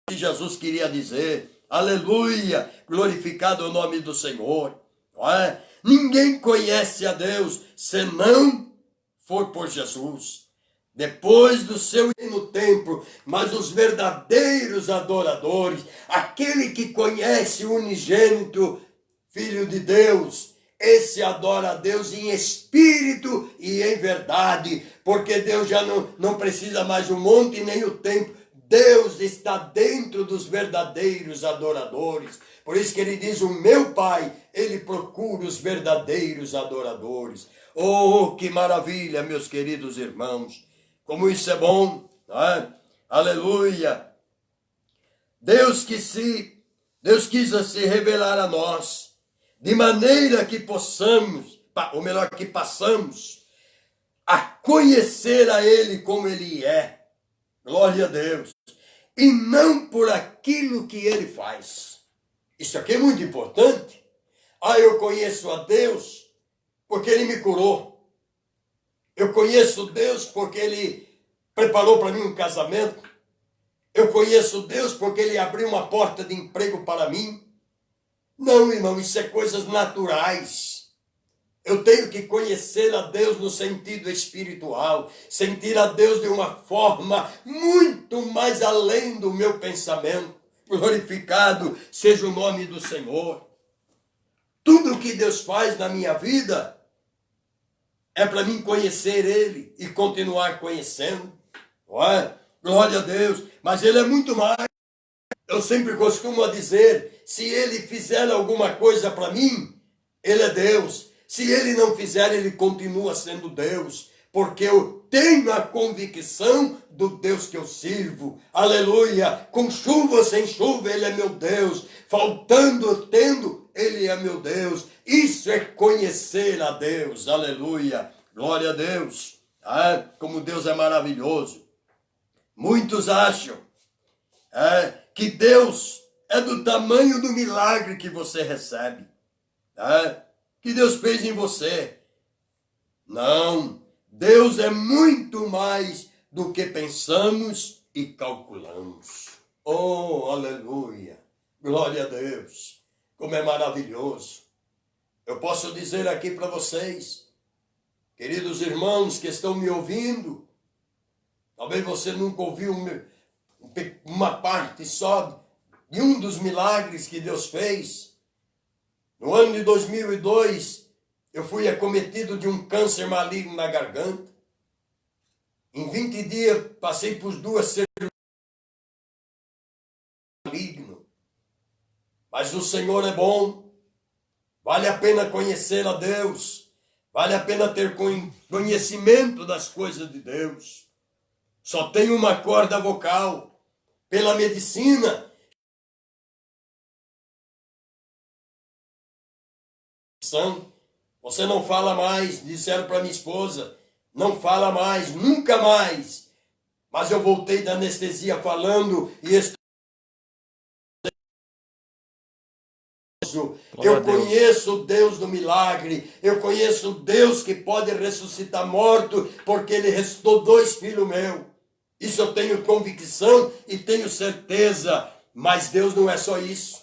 Que Jesus queria dizer. Aleluia, glorificado o nome do Senhor. Não é? Ninguém conhece a Deus se não for por Jesus. Depois do seu ir no templo, mas os verdadeiros adoradores, aquele que conhece o unigênito Filho de Deus, esse adora a Deus em espírito e em verdade, porque Deus já não precisa mais o monte nem o templo. Deus está dentro dos verdadeiros adoradores. Por isso que ele diz, o meu Pai, ele procura os verdadeiros adoradores. Oh, que maravilha, meus queridos irmãos. Como isso é bom, não é? Aleluia. Deus quis se revelar a nós, de maneira que possamos, ou melhor, que passamos a conhecer a Ele como Ele é. Glória a Deus. E não por aquilo que Ele faz. Isso aqui é muito importante. Ah, eu conheço a Deus porque Ele me curou. Eu conheço Deus porque Ele preparou para mim um casamento. Eu conheço Deus porque Ele abriu uma porta de emprego para mim. Não, irmão, isso é coisas naturais. Eu tenho que conhecer a Deus no sentido espiritual, sentir a Deus de uma forma muito mais além do meu pensamento. Glorificado seja o nome do Senhor. Tudo que Deus faz na minha vida é para mim conhecer Ele e continuar conhecendo. Não é? Glória a Deus. Mas Ele é muito mais. Eu sempre costumo dizer, se Ele fizer alguma coisa para mim, Ele é Deus. Se Ele não fizer, Ele continua sendo Deus. Porque eu tenho a convicção do Deus que eu sirvo. Aleluia. Com chuva ou sem chuva, Ele é meu Deus. Faltando ou tendo, Ele é meu Deus. Isso é conhecer a Deus. Aleluia. Glória a Deus. Como Deus é maravilhoso. Muitos acham que Deus é do tamanho do milagre que você recebe. Que Deus fez em você. Não. Deus é muito mais do que pensamos e calculamos. Oh, aleluia. Glória a Deus. Como é maravilhoso. Eu posso dizer aqui para vocês, queridos irmãos que estão me ouvindo, talvez você nunca ouviu uma parte só de um dos milagres que Deus fez. No ano de 2002, eu fui acometido de um câncer maligno na garganta. Em 20 dias, passei por 2 cirurgias malignas. Mas o Senhor é bom. Vale a pena conhecer a Deus. Vale a pena ter conhecimento das coisas de Deus. Só tem uma corda vocal. Pela medicina, você não fala mais, disseram para minha esposa, não fala mais, nunca mais. Mas eu voltei da anestesia falando e estou... Eu conheço o Deus do milagre, eu conheço o Deus que pode ressuscitar morto, porque Ele ressuscitou 2 filhos meus. Isso eu tenho convicção e tenho certeza, mas Deus não é só isso.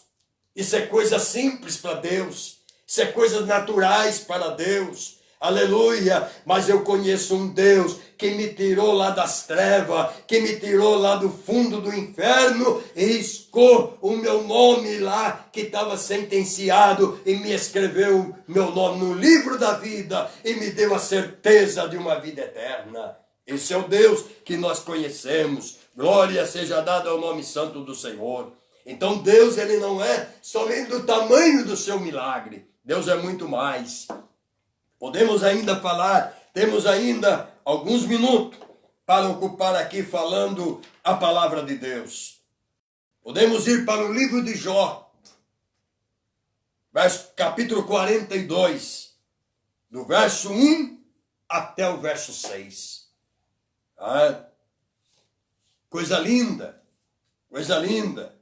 Isso é coisa simples para Deus, isso é coisas naturais para Deus. Aleluia, mas eu conheço um Deus que me tirou lá das trevas, que me tirou lá do fundo do inferno e riscou o meu nome lá que estava sentenciado e me escreveu meu nome no livro da vida e me deu a certeza de uma vida eterna. Esse é o Deus que nós conhecemos. Glória seja dada ao nome santo do Senhor. Então Deus, Ele não é somente do tamanho do seu milagre. Deus é muito mais. Podemos ainda falar, temos ainda alguns minutos para ocupar aqui falando a palavra de Deus. Podemos ir para o livro de Jó, capítulo 42, do verso 1 até o verso 6. Coisa linda, coisa linda.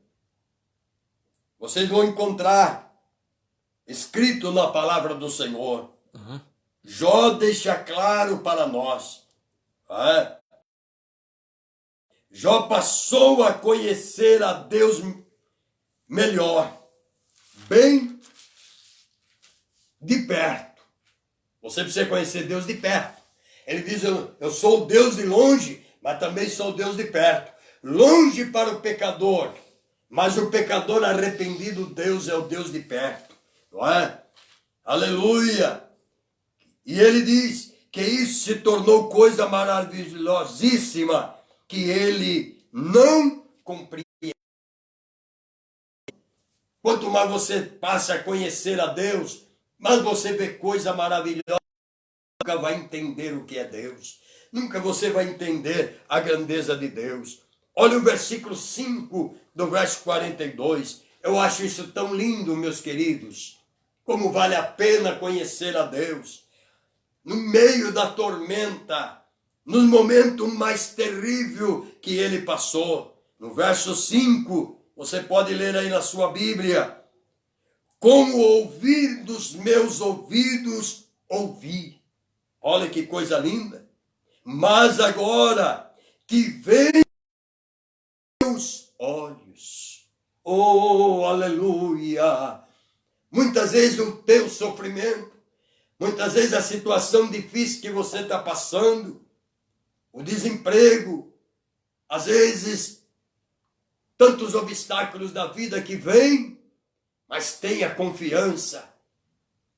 Vocês vão encontrar escrito na palavra do Senhor. Jó deixa claro para nós. Jó passou a conhecer a Deus melhor, bem de perto. Você precisa conhecer Deus de perto. Ele diz, eu sou o Deus de longe, mas também sou o Deus de perto. Longe para o pecador, mas o pecador arrependido, Deus é o Deus de perto. Não é? Aleluia! E ele diz que isso se tornou coisa maravilhosíssima, que ele não compreende. Quanto mais você passa a conhecer a Deus, mais você vê coisa maravilhosa. Nunca vai entender o que é Deus. Nunca você vai entender a grandeza de Deus. Olha o versículo 5 do verso 42. Eu acho isso tão lindo, meus queridos. Como vale a pena conhecer a Deus. No meio da tormenta, nos momentos mais terríveis que ele passou. No verso 5, você pode ler aí na sua Bíblia. Como ouvir dos meus ouvidos, ouvi. Olha que coisa linda. Mas agora que veem os olhos. Oh, aleluia. Muitas vezes o teu sofrimento, muitas vezes a situação difícil que você está passando, o desemprego, às vezes tantos obstáculos da vida que vêm, mas tenha confiança,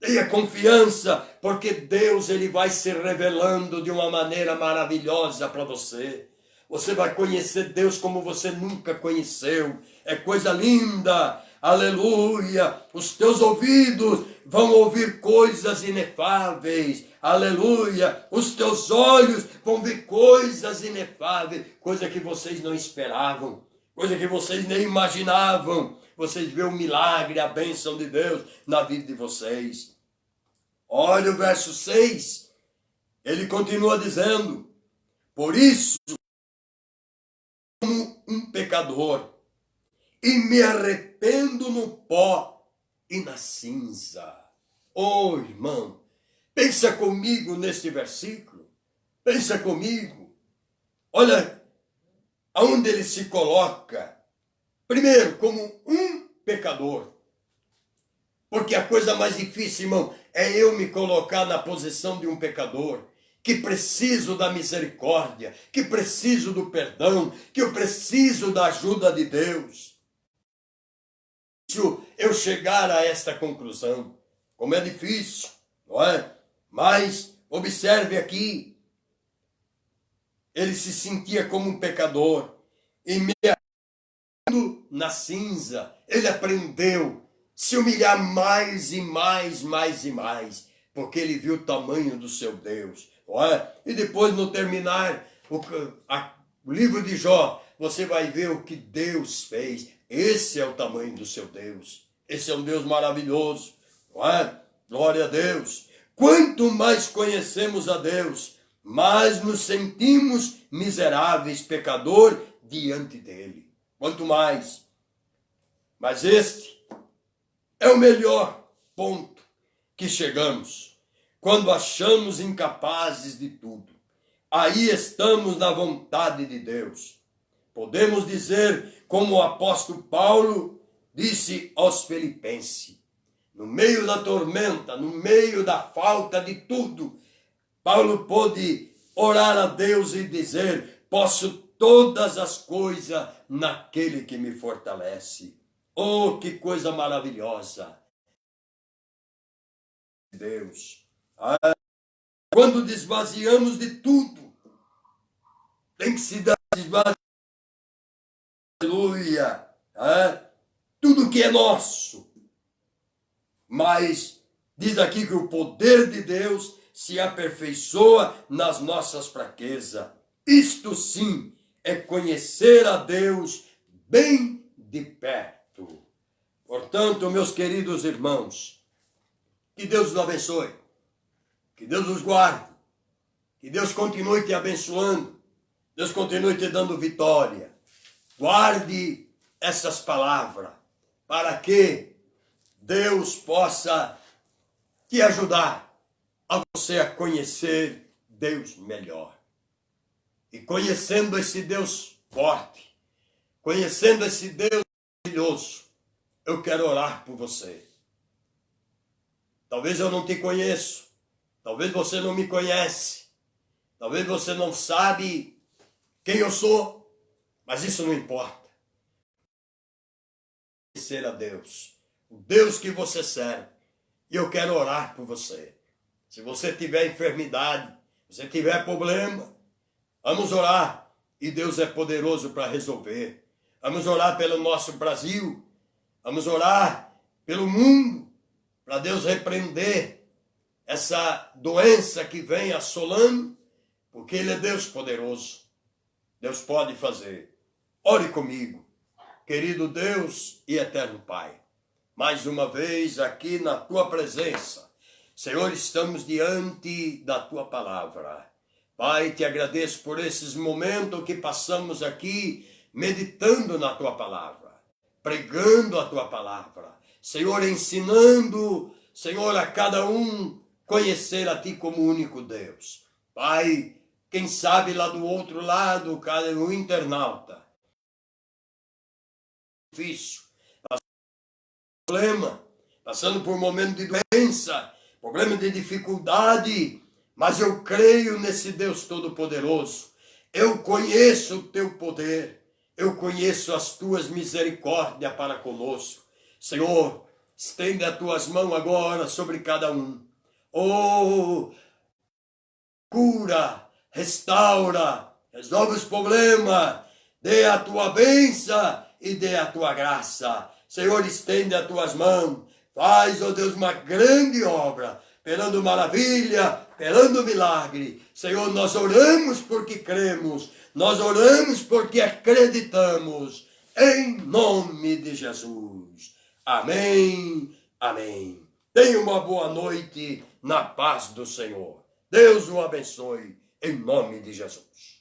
Tenha confiança, porque Deus ele vai se revelando de uma maneira maravilhosa para você. Você vai conhecer Deus como você nunca conheceu. É coisa linda. Aleluia. Os teus ouvidos vão ouvir coisas inefáveis. Aleluia. Os teus olhos vão ver coisas inefáveis. Coisa que vocês não esperavam. Coisa que vocês nem imaginavam. Vocês vê o milagre, a bênção de Deus na vida de vocês. Olha o verso 6. Ele continua dizendo: por isso, como um pecador, e me arrependo no pó e na cinza. Oh, irmão, pensa comigo neste versículo. Pensa comigo. Olha aonde ele se coloca. Primeiro, como um pecador. Porque a coisa mais difícil, irmão, é eu me colocar na posição de um pecador, que preciso da misericórdia, que preciso do perdão, que eu preciso da ajuda de Deus. Eu chegar a esta conclusão, como é difícil, não é? Mas observe aqui, ele se sentia como um pecador, e me na cinza, ele aprendeu a se humilhar mais e mais, mais e mais, porque ele viu o tamanho do seu Deus, não é? E depois, no terminar o livro de Jó, você vai ver o que Deus fez. Esse é o tamanho do seu Deus. Esse é um Deus maravilhoso, não é? Glória a Deus. Quanto mais conhecemos a Deus, mais nos sentimos miseráveis, pecador, diante dele. Quanto mais. Mas este é o melhor ponto que chegamos. Quando achamos incapazes de tudo. Aí estamos na vontade de Deus. Podemos dizer, como o apóstolo Paulo disse aos Filipenses, no meio da tormenta, no meio da falta de tudo, Paulo pôde orar a Deus e dizer: posso todas as coisas naquele que me fortalece. Oh, que coisa maravilhosa! Deus. Quando desvaziamos de tudo, tem que se dar esvaziar. Aleluia! Tudo que é nosso. Mas diz aqui que o poder de Deus se aperfeiçoa nas nossas fraquezas. Isto sim é conhecer a Deus bem de perto. Portanto, meus queridos irmãos, que Deus nos abençoe, que Deus nos guarde, que Deus continue te abençoando, Deus continue te dando vitória. Guarde essas palavras para que Deus possa te ajudar a você a conhecer Deus melhor. E conhecendo esse Deus forte, conhecendo esse Deus maravilhoso, eu quero orar por você. Talvez eu não te conheço, talvez você não me conhece, talvez você não sabe quem eu sou, mas isso não importa. Conhecer a Deus, o Deus que você serve, e eu quero orar por você. Se você tiver enfermidade, se você tiver problema, vamos orar, e Deus é poderoso para resolver. Vamos orar pelo nosso Brasil, vamos orar pelo mundo, para Deus repreender essa doença que vem assolando, porque Ele é Deus poderoso. Deus pode fazer. Ore comigo, querido Deus e eterno Pai. Mais uma vez aqui na Tua presença. Senhor, estamos diante da Tua palavra. Pai, te agradeço por esses momentos que passamos aqui meditando na Tua palavra, pregando a Tua palavra. Senhor, ensinando, Senhor, a cada um conhecer a Ti como único Deus. Pai, quem sabe lá do outro lado, cada um internauta. Difícil, passando por problema, passando por momento de doença, problema de dificuldade, mas eu creio nesse Deus Todo-Poderoso. Eu conheço o Teu poder, eu conheço as Tuas misericórdias para conosco. Senhor, Estende as tuas mãos agora sobre cada um. Oh, cura, restaura, resolve os problemas, dê a tua bênção e dê a tua graça. Senhor, estende as tuas mãos, faz, ó Deus, uma grande obra, operando maravilha, operando milagre. Senhor, nós oramos porque cremos, nós oramos porque acreditamos, em nome de Jesus. Amém, amém. Tenha uma boa noite na paz do Senhor. Deus o abençoe, em nome de Jesus.